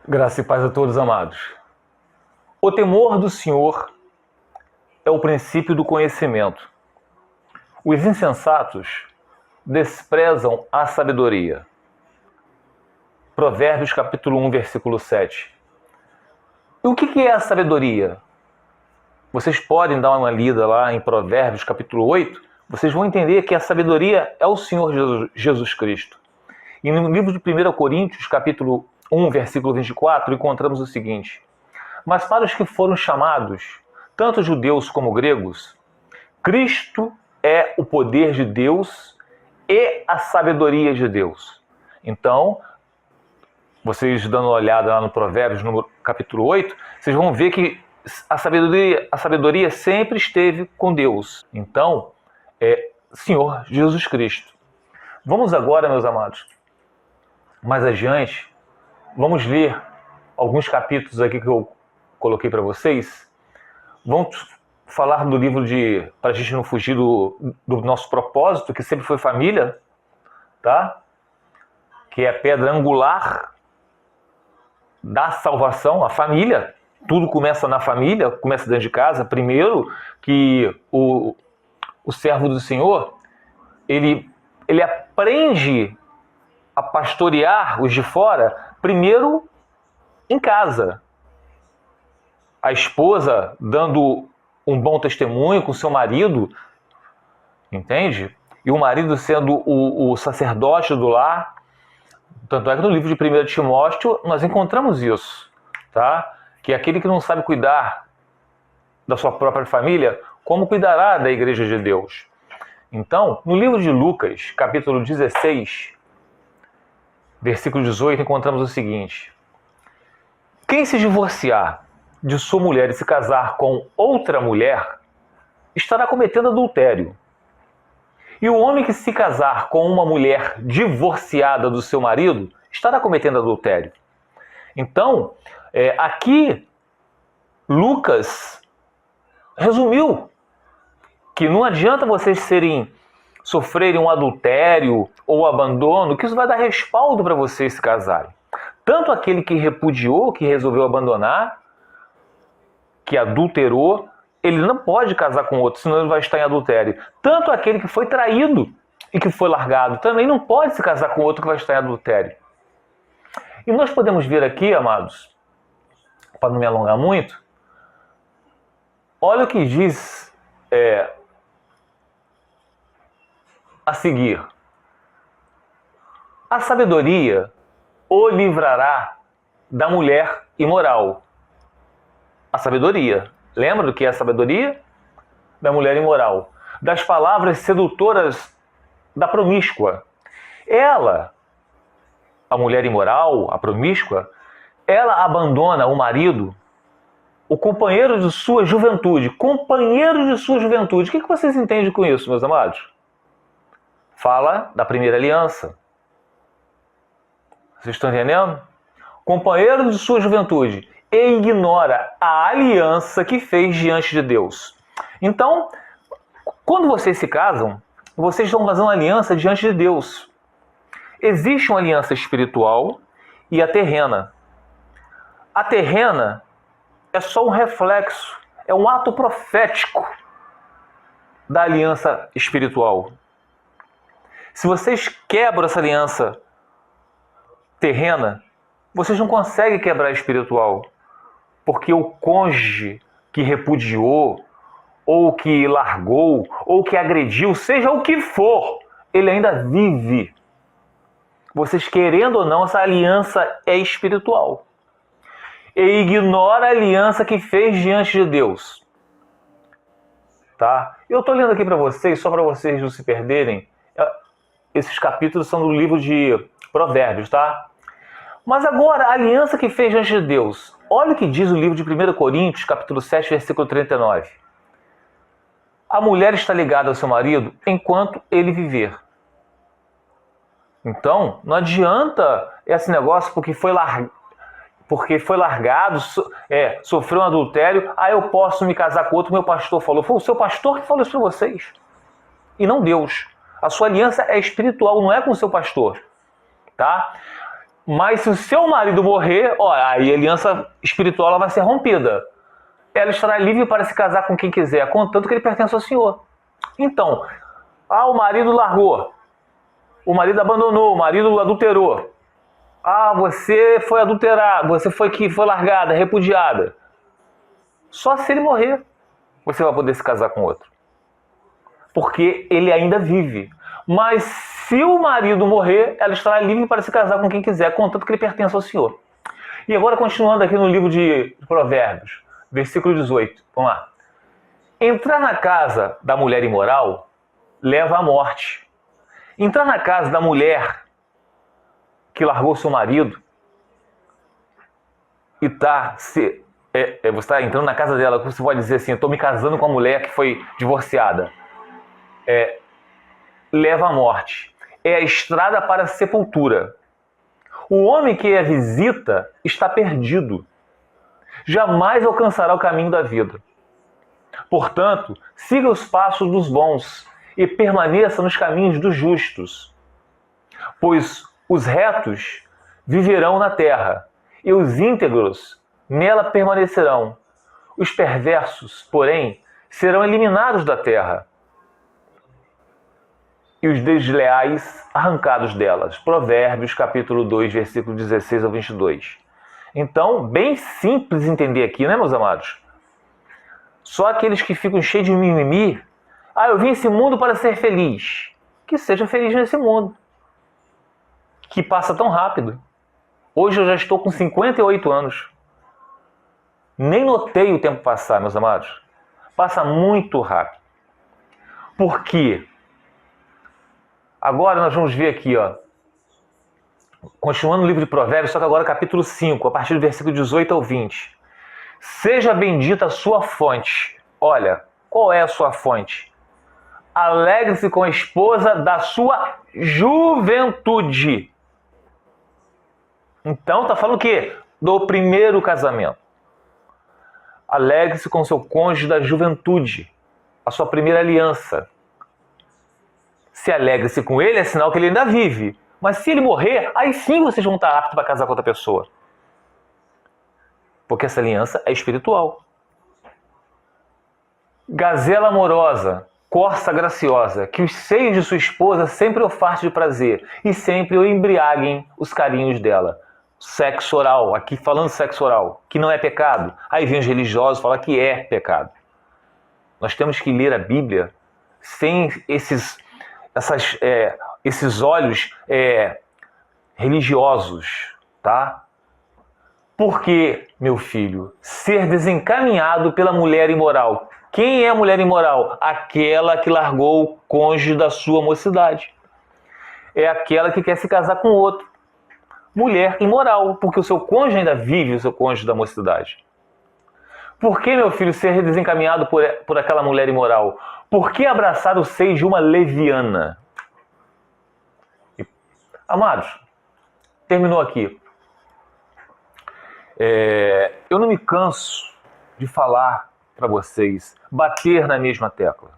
Graça e paz a todos, amados. O temor do Senhor é o princípio do conhecimento. Os insensatos desprezam a sabedoria. Provérbios capítulo 1, versículo 7. E o que é a sabedoria? Vocês podem dar uma lida lá em Provérbios capítulo 8, vocês vão entender que a sabedoria é o Senhor Jesus Cristo. E no livro de 1 Coríntios, capítulo 1, versículo 24, encontramos o seguinte: mas para os que foram chamados, tanto judeus como gregos, Cristo é o poder de Deus e a sabedoria de Deus. Então, vocês dando uma olhada lá no Provérbios, no capítulo 8, vocês vão ver que a sabedoria sempre esteve com Deus. Então, é Senhor Jesus Cristo. Vamos agora, meus amados, mais adiante, vamos ler alguns capítulos aqui que eu coloquei para vocês. Vamos falar do livro para a gente não fugir do nosso propósito, que sempre foi família, tá? Que é a pedra angular da salvação, a família. Tudo começa na família, começa dentro de casa. Primeiro que o servo do Senhor, ele aprende a pastorear os de fora, primeiro em casa. A esposa dando um bom testemunho com seu marido, entende? E o marido sendo o sacerdote do lar. Tanto é que no livro de 1 Timóteo nós encontramos isso, tá? Que aquele que não sabe cuidar da sua própria família, como cuidará da igreja de Deus? Então, no livro de Lucas, capítulo 16, versículo 18, encontramos o seguinte: quem se divorciar de sua mulher e se casar com outra mulher, estará cometendo adultério. E o homem que se casar com uma mulher divorciada do seu marido, estará cometendo adultério. Então, aqui, Lucas resumiu que não adianta vocês sofrerem um adultério ou abandono, que isso vai dar respaldo para vocês se casarem. Tanto aquele que repudiou, que resolveu abandonar, que adulterou, ele não pode casar com outro, senão ele vai estar em adultério. Tanto aquele que foi traído e que foi largado, também não pode se casar com outro que vai estar em adultério. E nós podemos ver aqui, amados, para não me alongar muito, olha o que diz a seguir: a sabedoria o livrará da mulher imoral. A sabedoria. Lembra do que é a sabedoria? Da mulher imoral. Das palavras sedutoras da promíscua. Ela, a mulher imoral, a promíscua, ela abandona o marido, o companheiro de sua juventude. Companheiro de sua juventude. O que vocês entendem com isso, meus amados? Fala da primeira aliança. Vocês estão entendendo? Companheiro de sua juventude. E ignora a aliança que fez diante de Deus. Então, quando vocês se casam, vocês estão fazendo uma aliança diante de Deus. Existe uma aliança espiritual e a terrena. A terrena é só um reflexo, é um ato profético da aliança espiritual. Se vocês quebram essa aliança terrena, vocês não conseguem quebrar a espiritual. Porque o cônjuge que repudiou, ou que largou, ou que agrediu, seja o que for, ele ainda vive. Vocês querendo ou não, essa aliança é espiritual. E ignora a aliança que fez diante de Deus. Tá? Eu estou lendo aqui para vocês, só para vocês não se perderem. Esses capítulos são do livro de Provérbios, tá? Mas agora, a aliança que fez diante de Deus. Olha o que diz o livro de 1 Coríntios, capítulo 7, versículo 39. A mulher está ligada ao seu marido enquanto ele viver. Então, não adianta esse negócio porque foi largado, sofreu um adultério, eu posso me casar com outro, meu pastor falou. Foi o seu pastor que falou isso para vocês. E não Deus. A sua aliança é espiritual, não é com o seu pastor. Tá? Mas se o seu marido morrer, ó, aí a aliança espiritual ela vai ser rompida. Ela estará livre para se casar com quem quiser, contanto que ele pertence ao Senhor. Então, o marido largou, o marido abandonou, o marido adulterou. Você foi adulterado, você foi largada, repudiada. Só se ele morrer, você vai poder se casar com outro. Porque ele ainda vive. Mas se o marido morrer, ela estará livre para se casar com quem quiser, contanto que ele pertence ao Senhor. E agora, continuando aqui no livro de Provérbios, versículo 18. Vamos lá. Entrar na casa da mulher imoral leva à morte. Entrar na casa da mulher que largou seu marido e você está entrando na casa dela, você pode dizer assim, eu estou me casando com a mulher que foi divorciada. Leva à morte. É a estrada para a sepultura. O homem que a visita está perdido. Jamais alcançará o caminho da vida. Portanto, siga os passos dos bons e permaneça nos caminhos dos justos. Pois os retos viverão na terra e os íntegros nela permanecerão. Os perversos, porém, serão eliminados da terra e os desleais arrancados delas. Provérbios, capítulo 2, versículo 16 ao 22. Então, bem simples entender aqui, né, meus amados? Só aqueles que ficam cheios de mimimi. Eu vim esse mundo para ser feliz. Que seja feliz nesse mundo, que passa tão rápido. Hoje eu já estou com 58 anos. Nem notei o tempo passar, meus amados. Passa muito rápido. Por quê? Agora nós vamos ver aqui, continuando no livro de Provérbios, só que agora capítulo 5, a partir do versículo 18 ao 20. Seja bendita a sua fonte. Olha, qual é a sua fonte? Alegre-se com a esposa da sua juventude. Então está falando o quê? Do primeiro casamento. Alegre-se com seu cônjuge da juventude, a sua primeira aliança. Se alegre-se com ele, é sinal que ele ainda vive. Mas se ele morrer, aí sim vocês vão estar aptos para casar com outra pessoa. Porque essa aliança é espiritual. Gazela amorosa, corça graciosa, que os seios de sua esposa sempre o fartem de prazer e sempre o embriaguem os carinhos dela. Sexo oral, aqui falando sexo oral, que não é pecado. Aí vem os religiosos falar que é pecado. Nós temos que ler a Bíblia sem esses olhos religiosos, tá? Porque, meu filho, ser desencaminhado pela mulher imoral. Quem é a mulher imoral? Aquela que largou o cônjuge da sua mocidade. É aquela que quer se casar com outro. Mulher imoral, porque o seu cônjuge ainda vive, o seu cônjuge da mocidade. Por que, meu filho, ser desencaminhado por aquela mulher imoral? Por que abraçar o seio de uma leviana? Amados, terminou aqui. Eu não me canso de falar para vocês, bater na mesma tecla.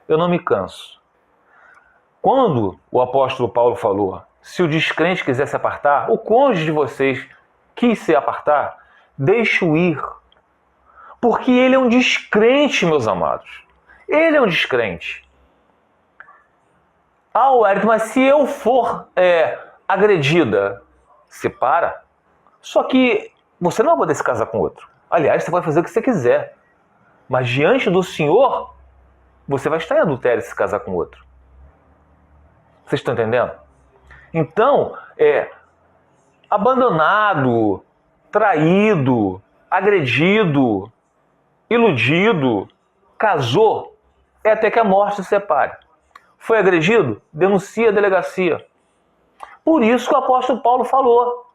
Eu não me canso. Quando o apóstolo Paulo falou, se o descrente quiser se apartar, o cônjuge de vocês quis se apartar, deixe-o ir. Porque ele é um descrente, meus amados. Ele é um descrente. Wellington, mas se eu for agredida, separa. Só que você não vai poder se casar com outro. Aliás, você pode fazer o que você quiser. Mas diante do Senhor, você vai estar em adultério se casar com outro. Vocês estão entendendo? Então, abandonado, traído, agredido, iludido, casou, é até que a morte se separe. Foi agredido? Denuncia a delegacia. Por isso que o apóstolo Paulo falou.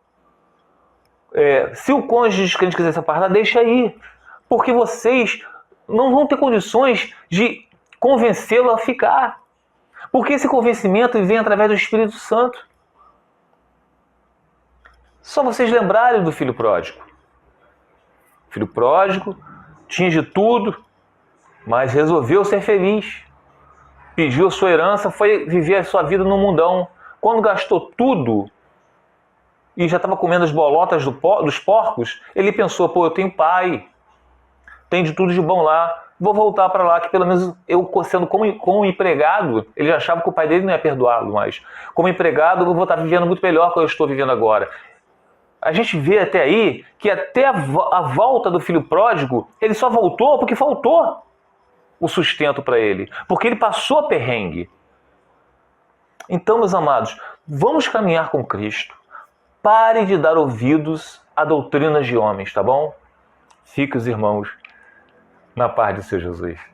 Se o cônjuge descrente quiser se apartar, deixa aí. Porque vocês não vão ter condições de convencê-lo a ficar. Porque esse convencimento vem através do Espírito Santo. Só vocês lembrarem do filho pródigo. O filho pródigo tinha de tudo, mas resolveu ser feliz. Pediu a sua herança, foi viver a sua vida no mundão. Quando gastou tudo, e já estava comendo as bolotas dos porcos, ele pensou, pô, eu tenho pai, tem de tudo de bom lá, vou voltar para lá, que pelo menos eu, sendo como empregado, ele já achava que o pai dele não ia perdoá-lo, mas como empregado eu vou estar vivendo muito melhor do que eu estou vivendo agora. A gente vê até aí que até a volta do filho pródigo, ele só voltou porque faltou o sustento para ele, porque ele passou perrengue. Então, meus amados, vamos caminhar com Cristo. Pare de dar ouvidos a doutrinas de homens, tá bom? Fique os irmãos na paz do seu Jesus.